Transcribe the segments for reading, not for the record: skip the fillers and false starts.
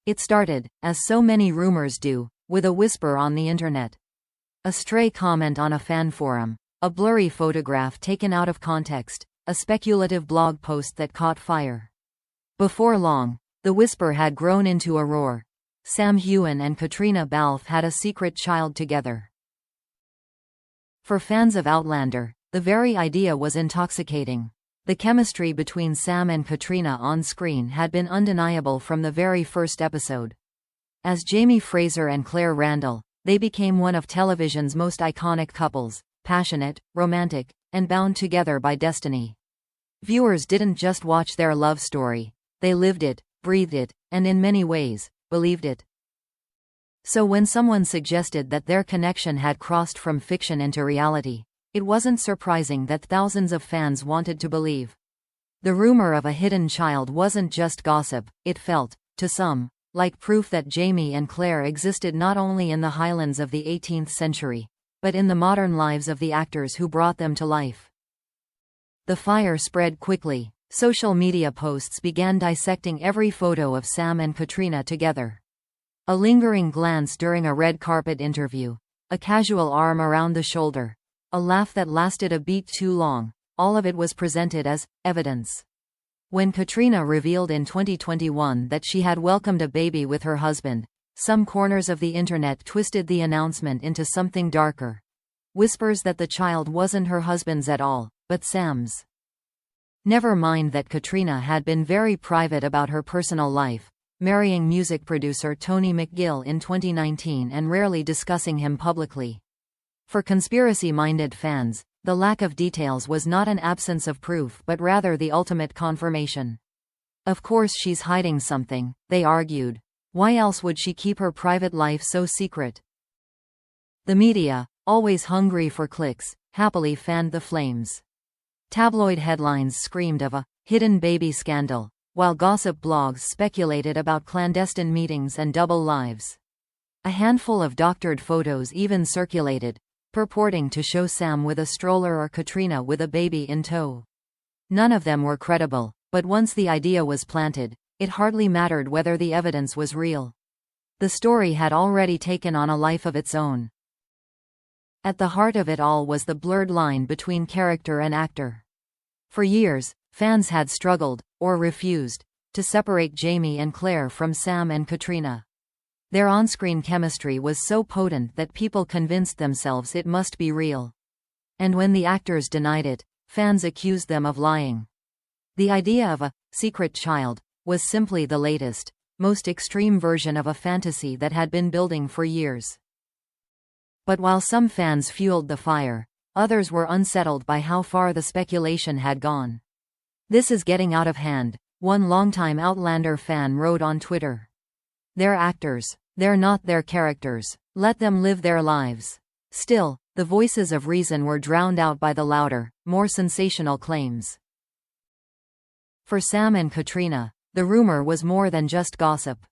It started, as so many rumors do, with a whisper on the internet. A stray comment on a fan forum, a blurry photograph taken out of context, a speculative blog post that caught fire. Before long, the whisper had grown into a roar. Heughan and Caitríona Balfe had a secret child together. For fans of Outlander, the very idea was intoxicating. The chemistry between Sam and Caitríona on screen had been undeniable from the very first episode. As Jamie Fraser and Claire Randall, they became one of television's most iconic couples, passionate, romantic, and bound together by destiny. Viewers didn't just watch their love story, they lived it, breathed it, and in many ways, believed it. So when someone suggested that their connection had crossed from fiction into reality, it wasn't surprising that thousands of fans wanted to believe. The rumor of a hidden child wasn't just gossip, it felt, to some, like proof that Jamie and Claire existed not only in the Highlands of the 18th century, but in the modern lives of the actors who brought them to life. The fire spread quickly. Social media posts began dissecting every photo of Sam and Caitríona together. A lingering glance during a red carpet interview, a casual arm around the shoulder, a laugh that lasted a beat too long, all of it was presented as evidence. When Caitríona revealed in 2021 that she had welcomed a baby with her husband, some corners of the internet twisted the announcement into something darker. Whispers that the child wasn't her husband's at all, but Sam's. Never mind that Caitríona had been very private about her personal life, marrying music producer Tony McGill in 2019 and rarely discussing him publicly. For conspiracy-minded fans, the lack of details was not an absence of proof but rather the ultimate confirmation. Of course she's hiding something, they argued. Why else would she keep her private life so secret? The media, always hungry for clicks, happily fanned the flames. Tabloid headlines screamed of a hidden baby scandal, while gossip blogs speculated about clandestine meetings and double lives. A handful of doctored photos even circulated, purporting to show Sam with a stroller or Caitríona with a baby in tow. None of them were credible, but once the idea was planted, it hardly mattered whether the evidence was real. The story had already taken on a life of its own. At the heart of it all was the blurred line between character and actor. For years, fans had struggled, or refused, to separate Jamie and Claire from Sam and Caitríona. Their on-screen chemistry was so potent that people convinced themselves it must be real. And when the actors denied it, fans accused them of lying. The idea of a secret child was simply the latest, most extreme version of a fantasy that had been building for years. But while some fans fueled the fire, others were unsettled by how far the speculation had gone. "This is getting out of hand," one longtime Outlander fan wrote on Twitter. "They're actors. They're not their characters. Let them live their lives." Still, the voices of reason were drowned out by the louder, more sensational claims. For Sam and Caitríona, the rumor was more than just gossip.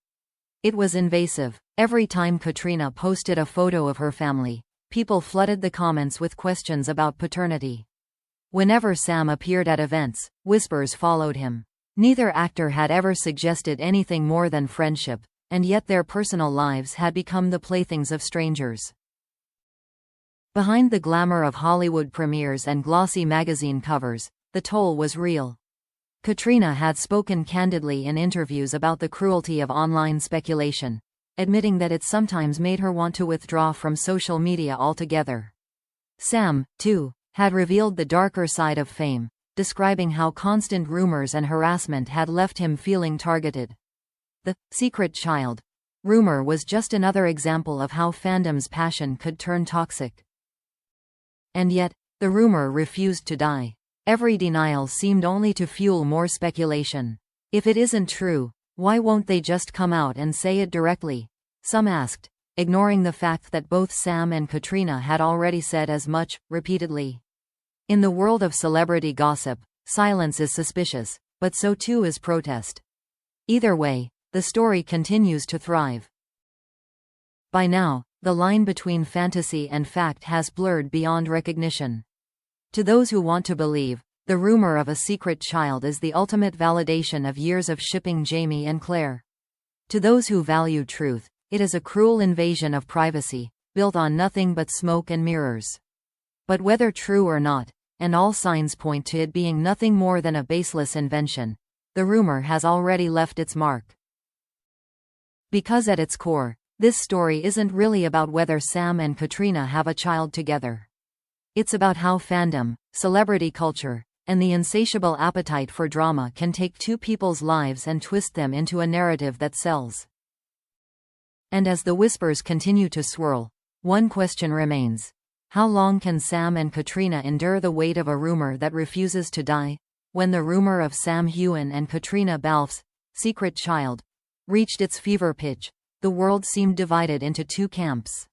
It was invasive. Every time Caitríona posted a photo of her family, people flooded the comments with questions about paternity. Whenever Sam appeared at events, whispers followed him. Neither actor had ever suggested anything more than friendship, and yet their personal lives had become the playthings of strangers. Behind the glamour of Hollywood premieres and glossy magazine covers, the toll was real. Caitríona had spoken candidly in interviews about the cruelty of online speculation, admitting that it sometimes made her want to withdraw from social media altogether. Sam, too, had revealed the darker side of fame, describing how constant rumors and harassment had left him feeling targeted. The secret child rumor was just another example of how fandom's passion could turn toxic. And yet, the rumor refused to die. Every denial seemed only to fuel more speculation. If it isn't true, why won't they just come out and say it directly? Some asked, ignoring the fact that both Sam and Caitríona had already said as much, repeatedly. In the world of celebrity gossip, silence is suspicious, but so too is protest. Either way, the story continues to thrive. By now, the line between fantasy and fact has blurred beyond recognition. To those who want to believe, the rumor of a secret child is the ultimate validation of years of shipping Jamie and Claire. To those who value truth, it is a cruel invasion of privacy, built on nothing but smoke and mirrors. But whether true or not, and all signs point to it being nothing more than a baseless invention, the rumor has already left its mark. Because at its core, this story isn't really about whether Sam and Caitríona have a child together. It's about how fandom, celebrity culture, and the insatiable appetite for drama can take two people's lives and twist them into a narrative that sells. And as the whispers continue to swirl, one question remains. How long can Sam and Caitríona endure the weight of a rumor that refuses to die? When the rumor of Sam Heughan and Caitríona Balfe's secret child reached its fever pitch, the world seemed divided into two camps.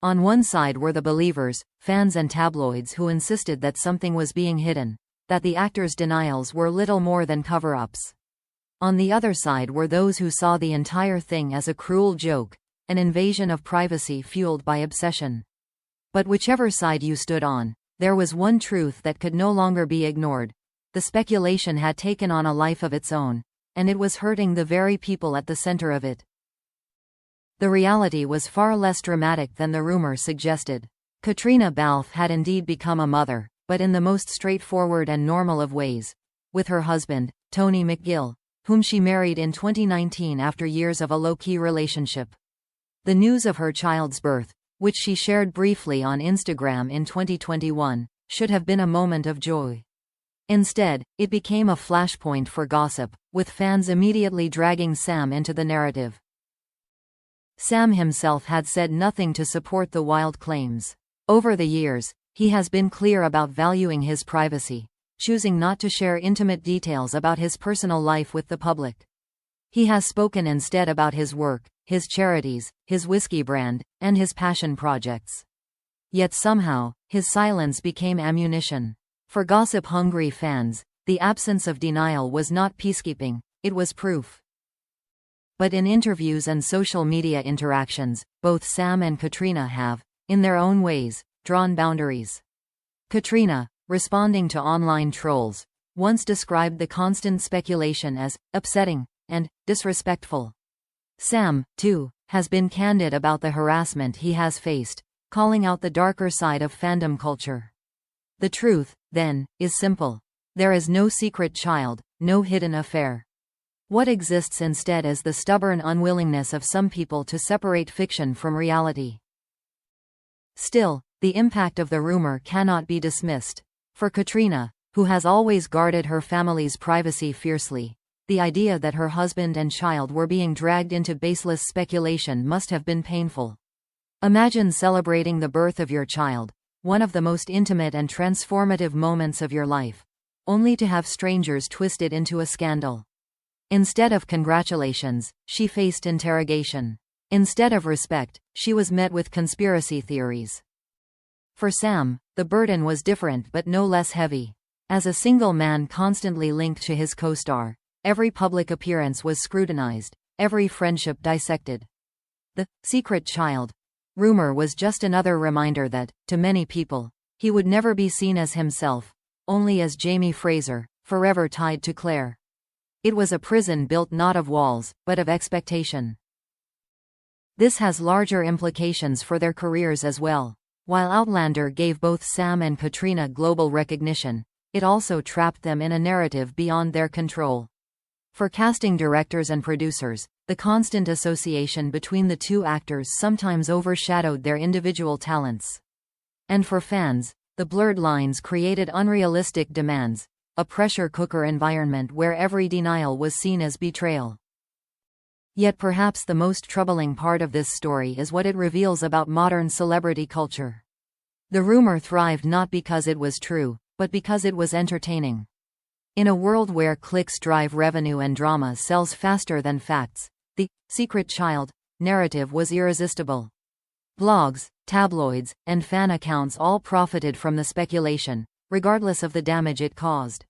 On one side were the believers, fans and tabloids who insisted that something was being hidden, that the actors' denials were little more than cover-ups. On the other side were those who saw the entire thing as a cruel joke, an invasion of privacy fueled by obsession. But whichever side you stood on, there was one truth that could no longer be ignored. The speculation had taken on a life of its own, and it was hurting the very people at the center of it. The reality was far less dramatic than the rumor suggested. Caitríona Balfe had indeed become a mother, but in the most straightforward and normal of ways, with her husband, Tony McGill, whom she married in 2019 after years of a low-key relationship. The news of her child's birth, which she shared briefly on Instagram in 2021, should have been a moment of joy. Instead, it became a flashpoint for gossip, with fans immediately dragging Sam into the narrative. Sam himself had said nothing to support the wild claims. Over the years, he has been clear about valuing his privacy, choosing not to share intimate details about his personal life with the public. He has spoken instead about his work, his charities, his whiskey brand, and his passion projects. Yet somehow, his silence became ammunition. For gossip-hungry fans, the absence of denial was not peacekeeping, it was proof. But in interviews and social media interactions, both Sam and Caitríona have, in their own ways, drawn boundaries. Caitríona, responding to online trolls, once described the constant speculation as upsetting and disrespectful. Sam, too, has been candid about the harassment he has faced, calling out the darker side of fandom culture. The truth, then, is simple. There is no secret child, no hidden affair. What exists instead is the stubborn unwillingness of some people to separate fiction from reality. Still, the impact of the rumor cannot be dismissed. For Caitríona, who has always guarded her family's privacy fiercely, the idea that her husband and child were being dragged into baseless speculation must have been painful. Imagine celebrating the birth of your child, one of the most intimate and transformative moments of your life, only to have strangers twist it into a scandal. Instead of congratulations, she faced interrogation. Instead of respect, she was met with conspiracy theories. For Sam, the burden was different but no less heavy. As a single man constantly linked to his co-star, every public appearance was scrutinized, every friendship dissected. The secret child rumor was just another reminder that, to many people, he would never be seen as himself, only as Jamie Fraser, forever tied to Claire. It was a prison built not of walls, but of expectation. This has larger implications for their careers as well. While Outlander gave both Sam and Caitríona global recognition, it also trapped them in a narrative beyond their control. For casting directors and producers, the constant association between the two actors sometimes overshadowed their individual talents. And for fans, the blurred lines created unrealistic demands, a pressure cooker environment where every denial was seen as betrayal. Yet perhaps the most troubling part of this story is what it reveals about modern celebrity culture. The rumor thrived not because it was true, but because it was entertaining. In a world where clicks drive revenue and drama sells faster than facts, the secret child narrative was irresistible. Blogs, tabloids, and fan accounts all profited from the speculation, regardless of the damage it caused.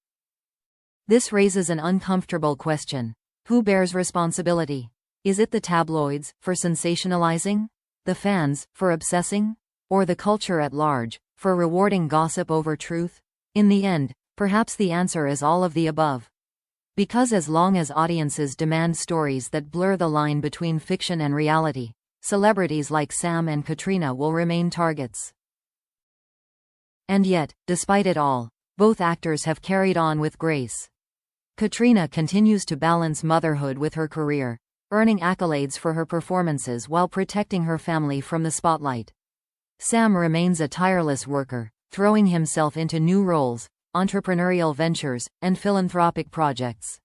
This raises an uncomfortable question. Who bears responsibility? Is it the tabloids, for sensationalizing? The fans, for obsessing? Or the culture at large, for rewarding gossip over truth? In the end, perhaps the answer is all of the above. Because as long as audiences demand stories that blur the line between fiction and reality, celebrities like Sam and Caitríona will remain targets. And yet, despite it all, both actors have carried on with grace. Caitríona continues to balance motherhood with her career, earning accolades for her performances while protecting her family from the spotlight. Sam remains a tireless worker, throwing himself into new roles, entrepreneurial ventures, and philanthropic projects.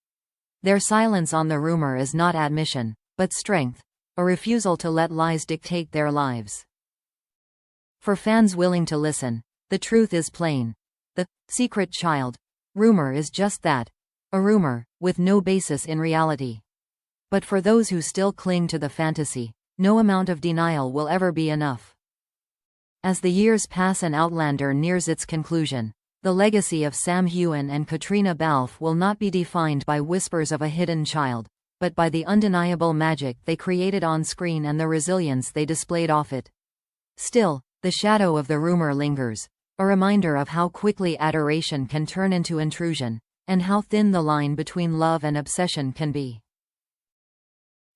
Their silence on the rumor is not admission, but strength, a refusal to let lies dictate their lives. For fans willing to listen, the truth is plain. The secret child rumor is just that, a rumor, with no basis in reality. But for those who still cling to the fantasy, no amount of denial will ever be enough. As the years pass and Outlander nears its conclusion, the legacy of Sam Heughan and Caitríona Balfe will not be defined by whispers of a hidden child, but by the undeniable magic they created on screen and the resilience they displayed off it. Still, the shadow of the rumor lingers, a reminder of how quickly adoration can turn into intrusion, and how thin the line between love and obsession can be.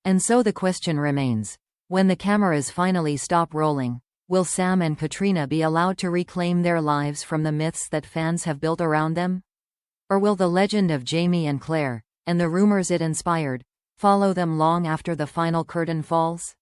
And so the question remains, when the cameras finally stop rolling, will Sam and Caitríona be allowed to reclaim their lives from the myths that fans have built around them? Or will the legend of Jamie and Claire, and the rumors it inspired, follow them long after the final curtain falls?